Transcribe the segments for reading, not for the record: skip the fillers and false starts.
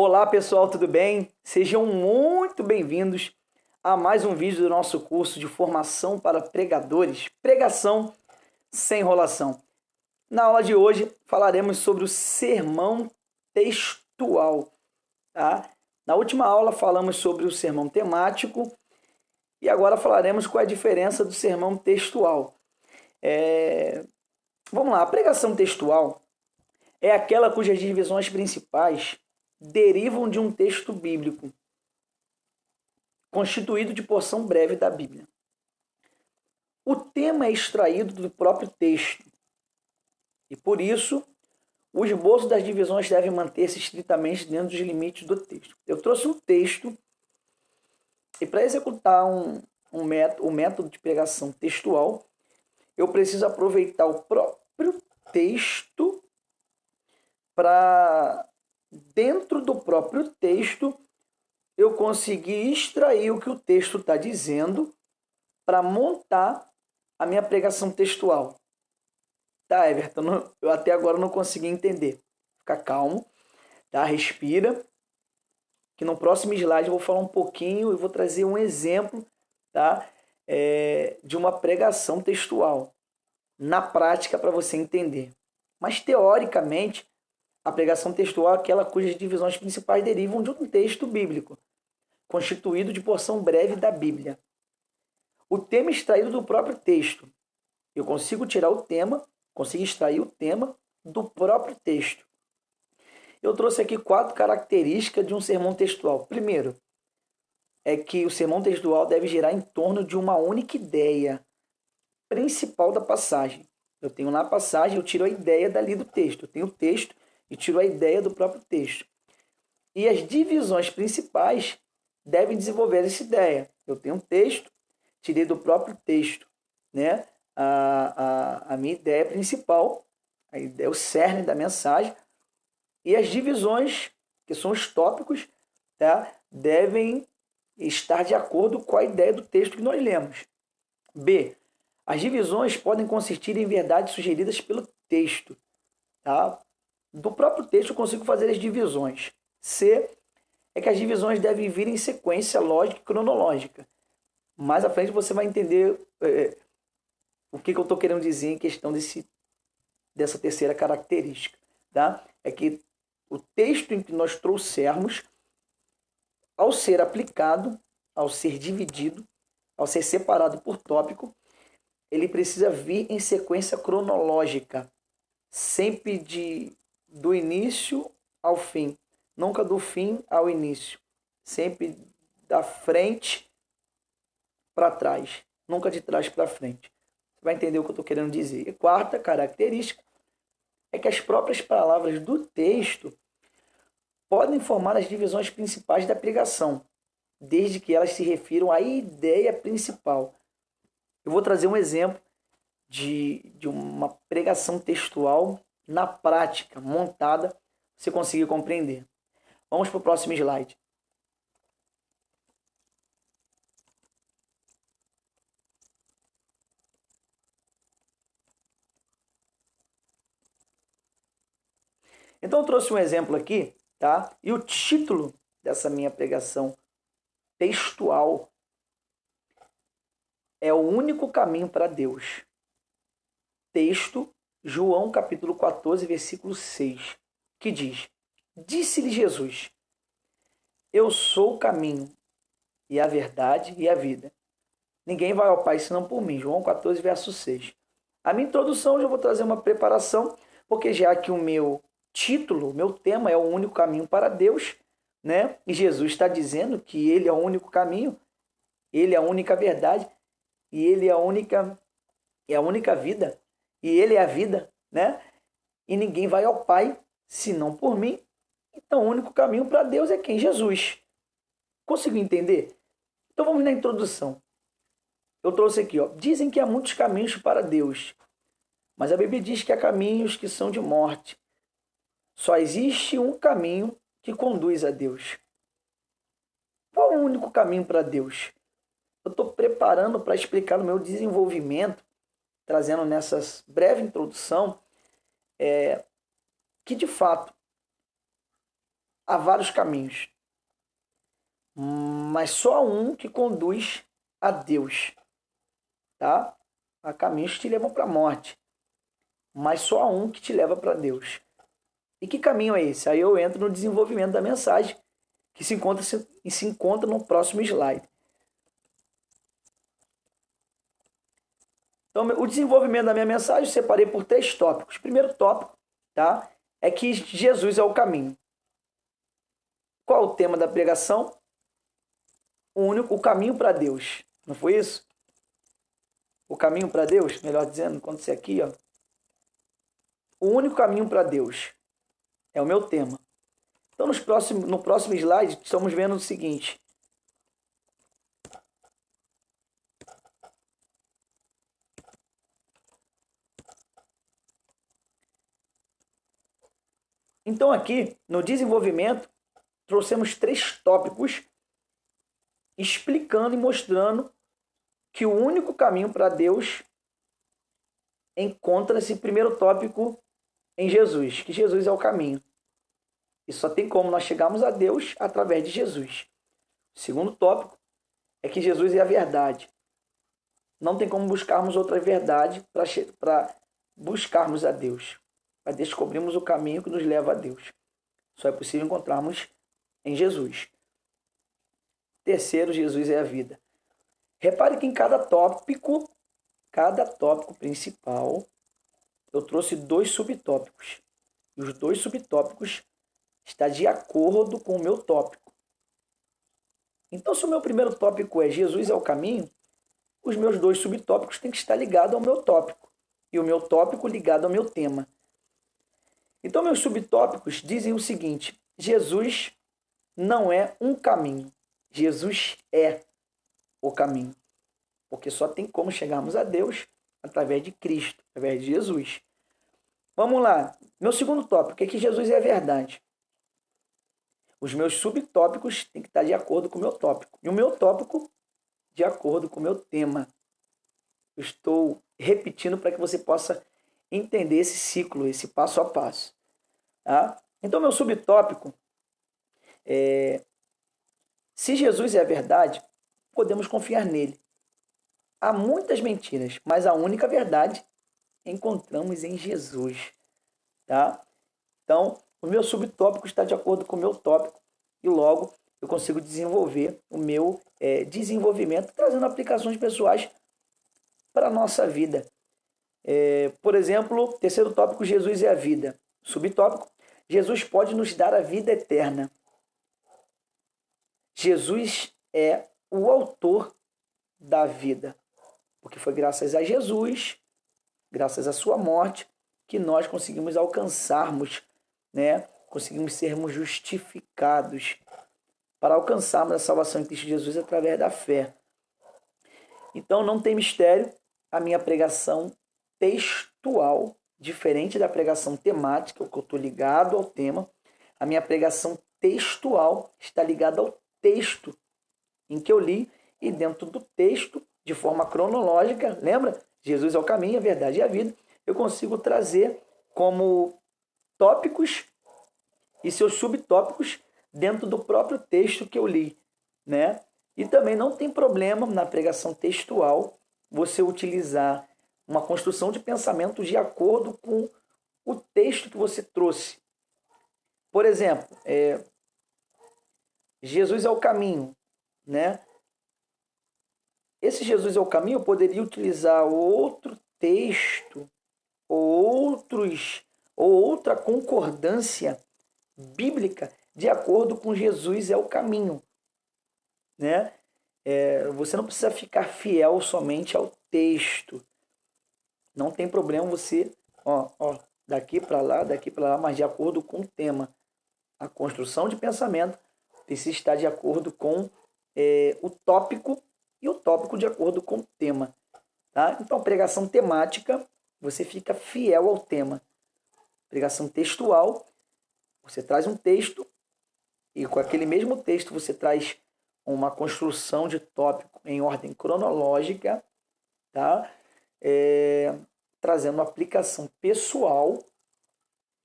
Olá pessoal, tudo bem? Sejam muito bem-vindos a mais um vídeo do nosso curso de formação para pregadores, pregação sem enrolação. Na aula de hoje falaremos sobre o sermão textual, tá? Na última aula falamos sobre o sermão temático e agora falaremos qual é a diferença do sermão textual. Vamos lá, a pregação textual é aquela cujas divisões principais derivam de um texto bíblico, constituído de porção breve da Bíblia. O tema é extraído do próprio texto e, por isso, o esboço das divisões deve manter-se estritamente dentro dos limites do texto. Eu trouxe um texto e, para executar o método de pregação textual, eu preciso aproveitar o próprio texto para, dentro do próprio texto, eu conseguir extrair o que o texto está dizendo para montar a minha pregação textual. Tá, Everton? Eu até agora não consegui entender. Fica calmo, tá? Respira, que no próximo slide eu vou falar um pouquinho e vou trazer um exemplo, tá? De uma pregação textual, na prática, para você entender. Mas, teoricamente, a pregação textual é aquela cujas divisões principais derivam de um texto bíblico, constituído de porção breve da Bíblia. O tema extraído do próprio texto. Eu consigo tirar o tema, consigo extrair o tema do próprio texto. Eu trouxe aqui 4 características de um sermão textual. Primeiro, é que o sermão textual deve girar em torno de uma única ideia principal da passagem. Eu tenho lá a passagem, eu tiro a ideia dali do texto. Eu tenho o texto e tiro a ideia do próprio texto. E as divisões principais devem desenvolver essa ideia. Eu tenho um texto, tirei do próprio texto, né? A minha ideia principal, a ideia, o cerne da mensagem, e as divisões, que são os tópicos, tá? Devem estar de acordo com a ideia do texto que nós lemos. B. As divisões podem consistir em verdades sugeridas pelo texto. Tá? Do próprio texto eu consigo fazer as divisões. C. É que as divisões devem vir em sequência lógica e cronológica. Mais à frente você vai entender o que eu estou querendo dizer em questão dessa terceira característica. Tá? É que o texto em que nós trouxermos, ao ser aplicado, ao ser dividido, ao ser separado por tópico, ele precisa vir em sequência cronológica, sempre do início ao fim, nunca do fim ao início, sempre da frente para trás, nunca de trás para frente. Você vai entender o que eu estou querendo dizer. E quarta característica é que as próprias palavras do texto podem formar as divisões principais da pregação, desde que elas se refiram à ideia principal. Eu vou trazer um exemplo de uma pregação textual na prática, montada, para você conseguir compreender. Vamos para o próximo slide. Então eu trouxe um exemplo aqui, tá? E o título dessa minha pregação textual é O Único Caminho para Deus. Texto, João capítulo 14, versículo 6, que diz: Disse-lhe Jesus, eu sou o caminho e a verdade e a vida. Ninguém vai ao Pai senão por mim. João 14, verso 6. A minha introdução eu já vou trazer uma preparação, porque já que o meu título, o meu tema é o único caminho para Deus, né? E Jesus está dizendo que ele é o único caminho, ele é a única verdade e ele é a única vida, e ele é a vida, né? E ninguém vai ao Pai senão por mim. Então o único caminho para Deus é quem? Jesus. Conseguiu entender? Então vamos na introdução. Eu trouxe aqui, ó. Dizem que há muitos caminhos para Deus, mas a Bíblia diz que há caminhos que são de morte. Só existe um caminho que conduz a Deus. Qual é o único caminho para Deus? Eu estou preparando para explicar no meu desenvolvimento, trazendo nessa breve introdução, que de fato há vários caminhos, mas só há um que conduz a Deus, tá? Há caminhos que te levam para a morte, mas só há um que te leva para Deus. E que caminho é esse? Aí eu entro no desenvolvimento da mensagem, que se encontra no próximo slide. Então, o desenvolvimento da minha mensagem eu separei por 3 tópicos. O primeiro tópico, tá, é que Jesus é o caminho. Qual o tema da pregação? O caminho para Deus. Não foi isso? O caminho para Deus, melhor dizendo, quando você aqui, ó. O único caminho para Deus é o meu tema. Então, no próximo slide, estamos vendo o seguinte. Então, aqui, no desenvolvimento, trouxemos 3 tópicos explicando e mostrando que o único caminho para Deus encontra-se, primeiro tópico, em Jesus, que Jesus é o caminho. E só tem como nós chegarmos a Deus através de Jesus. O segundo tópico é que Jesus é a verdade. Não tem como buscarmos outra verdade para buscarmos a Deus, para descobrirmos o caminho que nos leva a Deus. Só é possível encontrarmos em Jesus. Terceiro, Jesus é a vida. Repare que em cada tópico principal, eu trouxe 2 subtópicos. E os 2 subtópicos estão de acordo com o meu tópico. Então, se o meu primeiro tópico é Jesus é o caminho, os meus 2 subtópicos têm que estar ligados ao meu tópico. E o meu tópico ligado ao meu tema. Então, meus subtópicos dizem o seguinte: Jesus não é um caminho. Jesus é o caminho. Porque só tem como chegarmos a Deus através de Cristo, através de Jesus. Vamos lá. Meu segundo tópico é que Jesus é a verdade. Os meus subtópicos têm que estar de acordo com o meu tópico. E o meu tópico de acordo com o meu tema. Eu estou repetindo para que você possa entender esse ciclo, esse passo a passo. Tá? Então, meu subtópico é: se Jesus é a verdade, podemos confiar nele. Há muitas mentiras, mas a única verdade encontramos em Jesus. Tá? Então, o meu subtópico está de acordo com o meu tópico e logo eu consigo desenvolver o meu desenvolvimento, trazendo aplicações pessoais para a nossa vida. Por exemplo, terceiro tópico, Jesus é a vida. Subtópico, Jesus pode nos dar a vida eterna. Jesus é o autor da vida, porque foi graças a Jesus, graças à sua morte, que nós conseguimos alcançarmos, né? Conseguimos sermos justificados para alcançarmos a salvação em Cristo Jesus através da fé. Então não tem mistério, a minha pregação textual, diferente da pregação temática, que eu estou ligado ao tema, a minha pregação textual está ligada ao texto em que eu li, e dentro do texto, de forma cronológica, lembra? Jesus é o caminho, a verdade e a vida. Eu consigo trazer como tópicos e seus subtópicos dentro do próprio texto que eu li, né? E também não tem problema na pregação textual você utilizar uma construção de pensamento de acordo com o texto que você trouxe. Por exemplo, Jesus é o caminho, né? Esse Jesus é o caminho, eu poderia utilizar outro texto ou outra concordância bíblica de acordo com Jesus é o caminho, né? Você não precisa ficar fiel somente ao texto. Não tem problema você, daqui para lá, mas de acordo com o tema. A construção de pensamento precisa estar de acordo com o tópico e o tópico de acordo com o tema. Tá? Então, pregação temática, você fica fiel ao tema. Pregação textual, você traz um texto e com aquele mesmo texto você traz uma construção de tópico em ordem cronológica, tá? Trazendo uma aplicação pessoal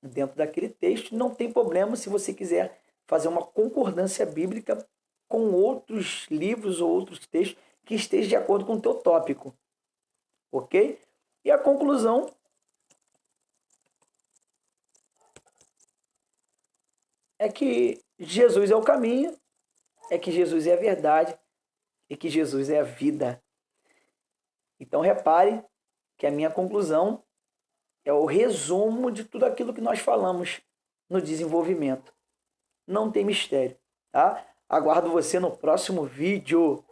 dentro daquele texto. Não tem problema se você quiser fazer uma concordância bíblica com outros livros ou outros textos que estejam de acordo com o teu tópico. Ok? E a conclusão é que Jesus é o caminho, é que Jesus é a verdade e que Jesus é a vida. Então repare que a minha conclusão é o resumo de tudo aquilo que nós falamos no desenvolvimento. Não tem mistério, tá? Aguardo você no próximo vídeo.